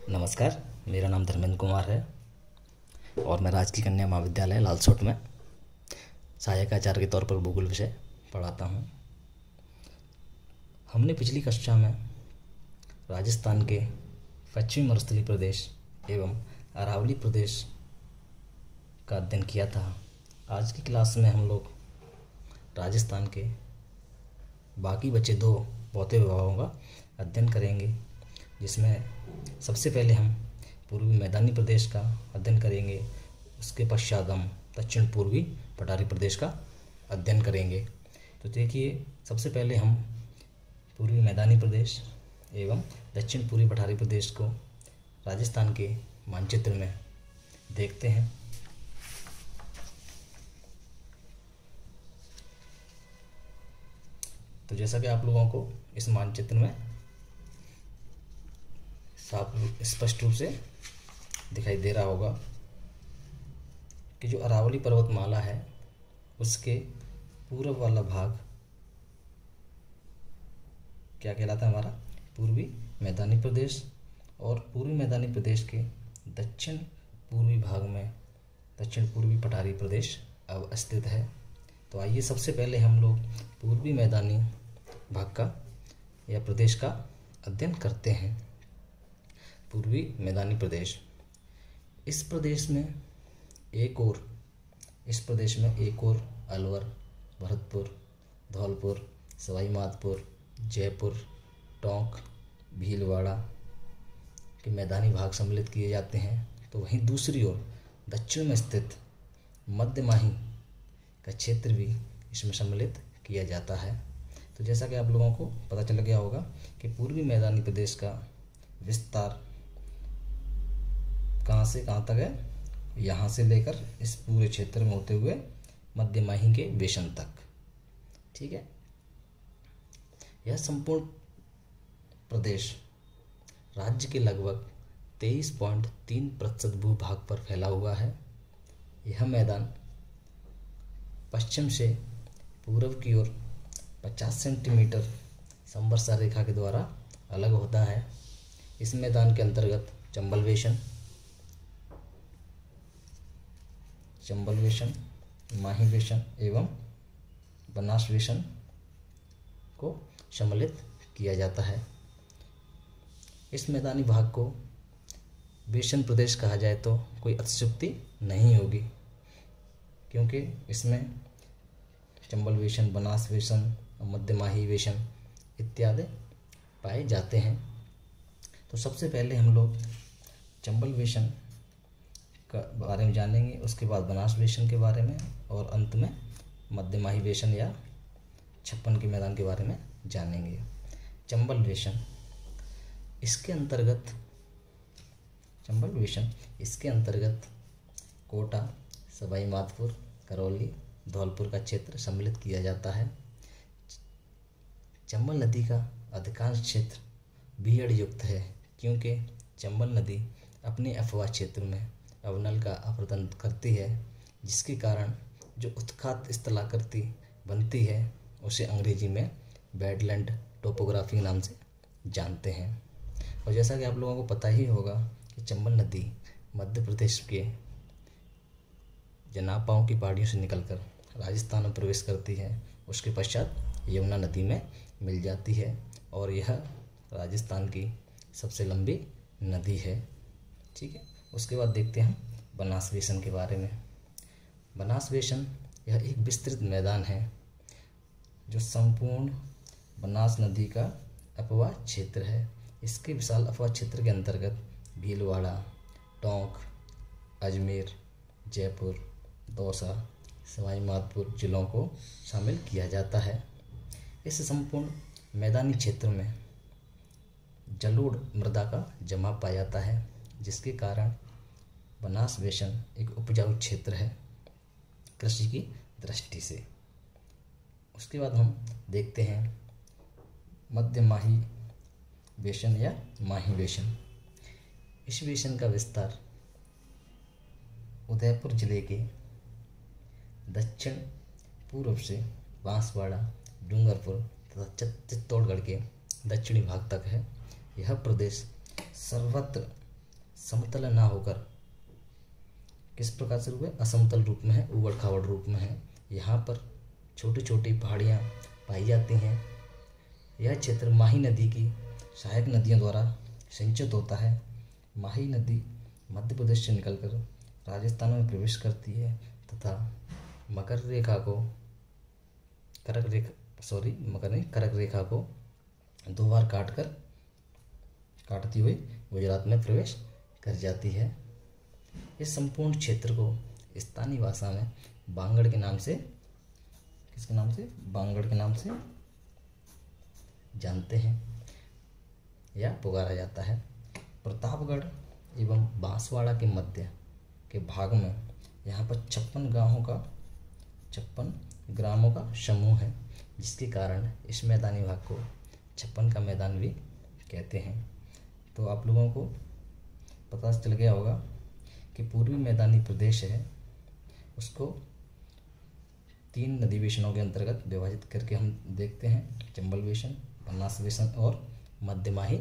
नमस्कार, मेरा नाम धर्मेंद्र कुमार है और मैं राजकीय कन्या महाविद्यालय लालसोट में सहायक आचार्य के तौर पर भूगोल विषय पढ़ाता हूँ। हमने पिछली कक्षा में राजस्थान के पश्चिमी मरुस्थलीय प्रदेश एवं अरावली प्रदेश का अध्ययन किया था। आज की क्लास में हम लोग राजस्थान के बाकी बचे 2 भौतिक विभागों का अध्ययन करेंगे, जिसमें सबसे पहले हम पूर्वी मैदानी प्रदेश का अध्ययन करेंगे। उसके पश्चात हम दक्षिण पूर्वी पठारी प्रदेश का अध्ययन करेंगे। तो देखिए, सबसे पहले हम पूर्वी मैदानी प्रदेश एवं दक्षिण पूर्वी पठारी प्रदेश को राजस्थान के मानचित्र में देखते हैं। तो जैसा कि आप लोगों को इस मानचित्र में साफ स्पष्ट रूप से दिखाई दे रहा होगा कि जो अरावली पर्वतमाला है उसके पूर्व वाला भाग क्या कहलाता है? हमारा पूर्वी मैदानी प्रदेश। और पूर्वी मैदानी प्रदेश के दक्षिण पूर्वी भाग में दक्षिण पूर्वी पठारी प्रदेश अब स्थित है। तो आइए सबसे पहले हम लोग पूर्वी मैदानी भाग का या प्रदेश का अध्ययन करते हैं। पूर्वी मैदानी प्रदेश, इस प्रदेश में एक और अलवर, भरतपुर, धौलपुर, सवाई माधोपुर, जयपुर, टोंक, भीलवाड़ा के मैदानी भाग सम्मिलित किए जाते हैं। तो वहीं दूसरी ओर दक्षिण में स्थित मध्यमाही का क्षेत्र भी इसमें सम्मिलित किया जाता है। तो जैसा कि आप लोगों को पता चल गया होगा कि पूर्वी मैदानी प्रदेश का विस्तार कहाँ से कहाँ तक है, यहाँ से लेकर इस पूरे क्षेत्र में होते हुए मध्यमाही के बेशन तक। ठीक है, यह संपूर्ण प्रदेश राज्य के लगभग 23.3% भूभाग पर फैला हुआ है। यह मैदान पश्चिम से पूर्व की ओर 50 सेंटीमीटर संवर्षा रेखा के द्वारा अलग होता है। इस मैदान के अंतर्गत चंबल वेशन, माही वेशन एवं बनास वेशन को सम्मिलित किया जाता है। इस मैदानी भाग को वेशन प्रदेश कहा जाए तो कोई अतिशयोक्ति नहीं होगी, क्योंकि इसमें चंबल वेशन, बनास वेशन, मध्यमाही वेशन इत्यादि पाए जाते हैं। तो सबसे पहले हम लोग चंबल वेशन का बारे में जानेंगे, उसके बाद बनास वेशन के बारे में और अंत में मध्यमाही वेशन या छप्पन के मैदान के बारे में जानेंगे। चंबल वेशन, इसके अंतर्गत कोटा, सवाई माधोपुर, करौली, धौलपुर का क्षेत्र सम्मिलित किया जाता है। चंबल नदी का अधिकांश क्षेत्र बीहड़ युक्त है, क्योंकि चंबल नदी अपने अफवाह क्षेत्र में अवनल का आवर्तन करती है, जिसके कारण जो उत्खात स्थलाकृति बनती है उसे अंग्रेजी में बैडलैंड टोपोग्राफी नाम से जानते हैं। और जैसा कि आप लोगों को पता ही होगा कि चंबल नदी मध्य प्रदेश के जनापाओं की पहाड़ियों से निकलकर राजस्थान में प्रवेश करती है। उसके पश्चात यमुना नदी में मिल जाती है और यह राजस्थान की सबसे लंबी नदी है। ठीक है, उसके बाद देखते हैं बनास वेशन के बारे में। बनास वेशन यह एक विस्तृत मैदान है जो संपूर्ण बनास नदी का अपवाह क्षेत्र है। इसके विशाल अपवाह क्षेत्र के अंतर्गत भीलवाड़ा, टोंक, अजमेर, जयपुर, दौसा, सवाई माधोपुर जिलों को शामिल किया जाता है। इस संपूर्ण मैदानी क्षेत्र में जलोढ़ मृदा का जमाव पाया जाता है, जिसके कारण बनास वेशन एक उपजाऊ क्षेत्र है कृषि की दृष्टि से। उसके बाद हम देखते हैं मध्यमाही वेशन या माही वेशन। इस वेशन का विस्तार उदयपुर जिले के दक्षिण पूर्व से बांसवाड़ा, डूंगरपुर तथा चित्तौड़गढ़ के दक्षिणी भाग तक है। यह प्रदेश सर्वत्र समतल ना होकर किस प्रकार से रूप है, असमतल रूप में है, उबड़ खाबड़ रूप में है। यहाँ पर छोटी छोटी पहाड़ियाँ पाई जाती हैं। यह क्षेत्र माही नदी की सहायक नदियों द्वारा सिंचित होता है। माही नदी मध्य प्रदेश से निकलकर राजस्थान में प्रवेश करती है तथा मकर रेखा को दो बार काटती हुई गुजरात में प्रवेश कर जाती है। इस संपूर्ण क्षेत्र को स्थानीय भाषा में बांगड़ के नाम से जानते हैं या पुकारा जाता है। प्रतापगढ़ एवं बांसवाड़ा के मध्य के भाग में यहाँ पर 56 ग्रामों का समूह है, जिसके कारण इस मैदानी भाग को 56 का मैदान भी कहते हैं। तो आप लोगों को पता चल गया होगा कि पूर्वी मैदानी प्रदेश है, उसको 3 नदी बेसिनों के अंतर्गत विभाजित करके हम देखते हैं, चंबल बेसिन, बनास बेसिन और मध्यमाही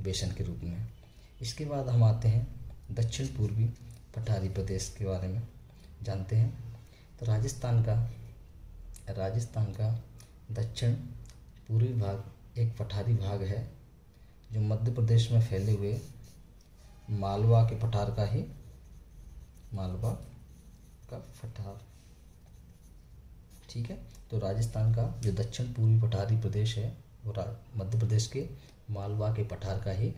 बेसिन के रूप में। इसके बाद हम आते हैं दक्षिण पूर्वी पठारी प्रदेश के बारे में जानते हैं। तो राजस्थान का दक्षिण पूर्वी भाग एक पठारी भाग है, जो मध्य प्रदेश में फैले हुए मालवा के पठार का पठार, ठीक है। तो राजस्थान का जो दक्षिण पूर्वी पठारी प्रदेश है वो मध्य प्रदेश के मालवा के पठार का ही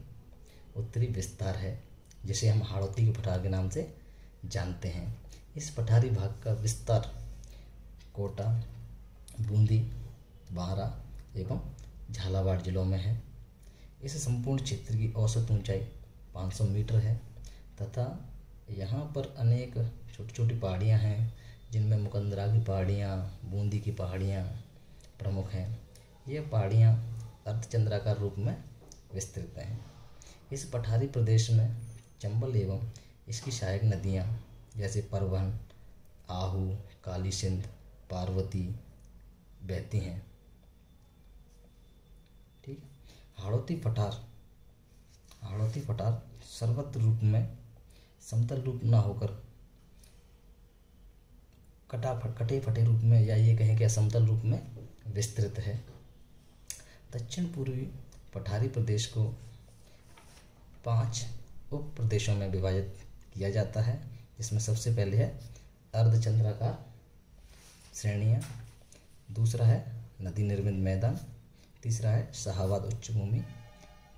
उत्तरी विस्तार है, जिसे हम हाड़ौती के पठार के नाम से जानते हैं। इस पठारी भाग का विस्तार कोटा, बूंदी, बारा एवं झालावाड़ जिलों में है। इस संपूर्ण क्षेत्र की औसत ऊंचाई 500 मीटर है तथा यहाँ पर अनेक छोटी छोटी पहाड़ियाँ हैं, जिनमें मुकंदरा की पहाड़ियाँ, बूंदी की पहाड़ियाँ प्रमुख हैं। ये पहाड़ियाँ अर्धचंद्राकार रूप में विस्तृत हैं। इस पठारी प्रदेश में चंबल एवं इसकी सहायक नदियाँ जैसे परवन, आहू, काली सिंध, पार्वती बहती हैं, ठीक है। हाड़ौती पठार सर्वत्र रूप में समतल रूप न होकर कटे फटे रूप में, या ये कहें कि असमतल रूप में विस्तृत है। दक्षिण पूर्वी पठारी प्रदेश को 5 उप प्रदेशों में विभाजित किया जाता है, जिसमें सबसे पहले है अर्धचंद्राकार श्रेणियाँ, दूसरा है नदी निर्मित मैदान, तीसरा है शाहाबाद उच्च भूमि,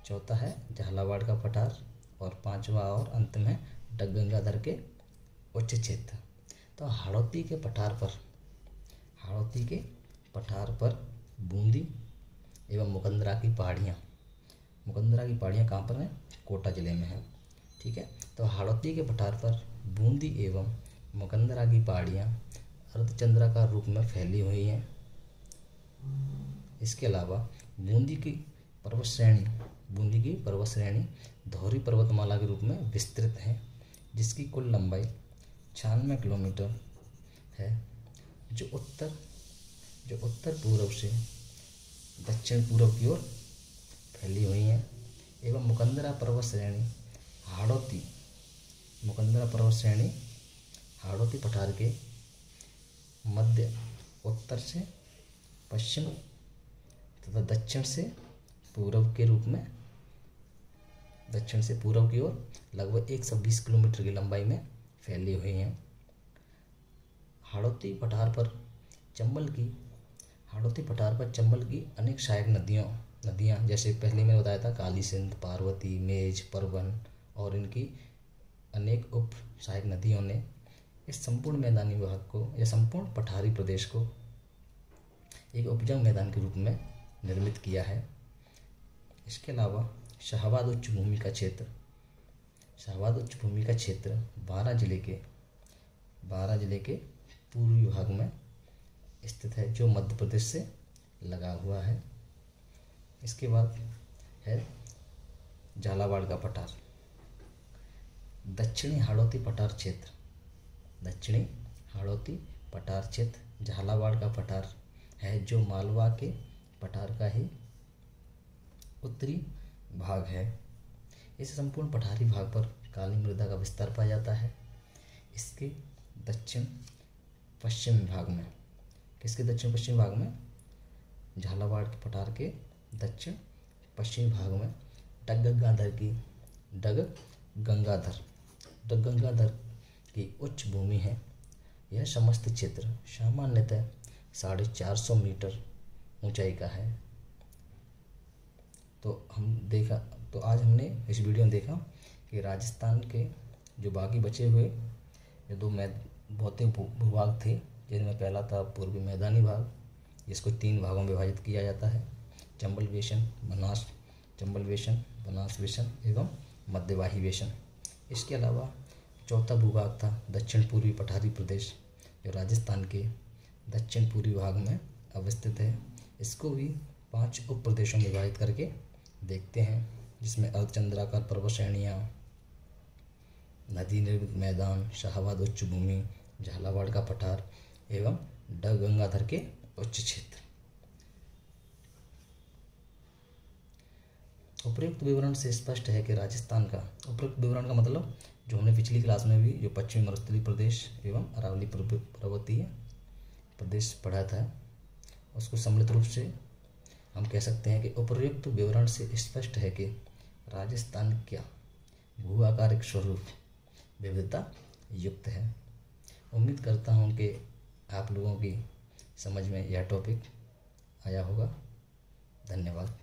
चौथा है झालावाड़ का पठार और 5वां और अंत में डकगंगाधर के उच्च क्षेत्र। तो हाड़ौती के पठार पर बूंदी एवं मुकंदरा की पहाड़ियाँ कहाँ पर हैं? कोटा जिले में है, ठीक है। तो हाड़ौती के पठार पर बूंदी एवं मुकंदरा की पहाड़ियाँ अर्धचंद्राकार रूप में फैली हुई हैं। इसके अलावा बूंदी की पर्वत श्रेणी धौरी पर्वतमाला के रूप में विस्तृत है, जिसकी कुल लंबाई 96 किलोमीटर है, जो उत्तर पूर्व से दक्षिण पूर्व की ओर फैली हुई हैं। एवं मुकंदरा पर्वत श्रेणी हाड़ौती पठार के मध्य उत्तर से पश्चिम तथा दक्षिण से पूर्व की ओर लगभग 120 किलोमीटर की लंबाई में फैली हुई हैं। हाड़ौती पठार पर चंबल की अनेक सहायक नदियाँ जैसे पहले मैंने बताया था, काली सिंध, पार्वती, मेज, परवन और इनकी अनेक उप सहायक नदियों ने इस संपूर्ण मैदानी भाग को या संपूर्ण पठारी प्रदेश को एक उपजाऊ मैदान के रूप में निर्मित किया है। इसके अलावा शाहाबाद उच्च भूमि का क्षेत्र बारां जिले के पूर्वी भाग में स्थित है, जो मध्य प्रदेश से लगा हुआ है। इसके बाद है झालावाड़ का पठार। दक्षिणी हाड़ौती पठार क्षेत्र झालावाड़ का पठार है, जो मालवा के पठार का ही उत्तरी भाग है। इस संपूर्ण पठारी भाग पर काली मृदा का विस्तार पाया जाता है। इसके दक्षिण पश्चिम भाग में, किसके दक्षिण पश्चिम भाग में, झालावाड़ के पठार के दक्षिण पश्चिम भाग में डगगंगाधर की उच्च भूमि है। यह समस्त क्षेत्र सामान्यतः 450 मीटर ऊंचाई का है। तो आज हमने इस वीडियो में देखा कि राजस्थान के जो बाकी बचे हुए ये दो भौतिक भूभाग थे, जिनमें पहला था पूर्वी मैदानी भाग, जिसको 3 भागों में विभाजित किया जाता है, चंबल बेसिन, बनास बेसिन एवं मध्यवाही बेसिन। इसके अलावा चौथा भूभाग था दक्षिण पूर्वी पठारी प्रदेश, जो राजस्थान के दक्षिण पूर्वी भाग में अवस्थित है। इसको भी 5 उप प्रदेशों में विभाजित करके देखते हैं, जिसमें अर्धचंद्राकार पर्वत श्रेणियाँ, नदी निर्मित मैदान, शाहाबाद उच्च भूमि, झालावाड़ का पठार एवं डगगंगाधर के उच्च क्षेत्र। उपरोक्त विवरण से स्पष्ट है कि राजस्थान का, उपरोक्त विवरण का मतलब जो हमने पिछली क्लास में भी जो पश्चिमी मरुस्थलीय प्रदेश एवं अरावली पर्वतीय प्रदेश पढ़ा था, उसको सम्मिलित रूप से हम कह सकते हैं कि उपरोक्त विवरण से स्पष्ट है कि राजस्थान क्या भू आकारिक स्वरूप विविधता युक्त है। उम्मीद करता हूँ कि आप लोगों की समझ में यह टॉपिक आया होगा। धन्यवाद।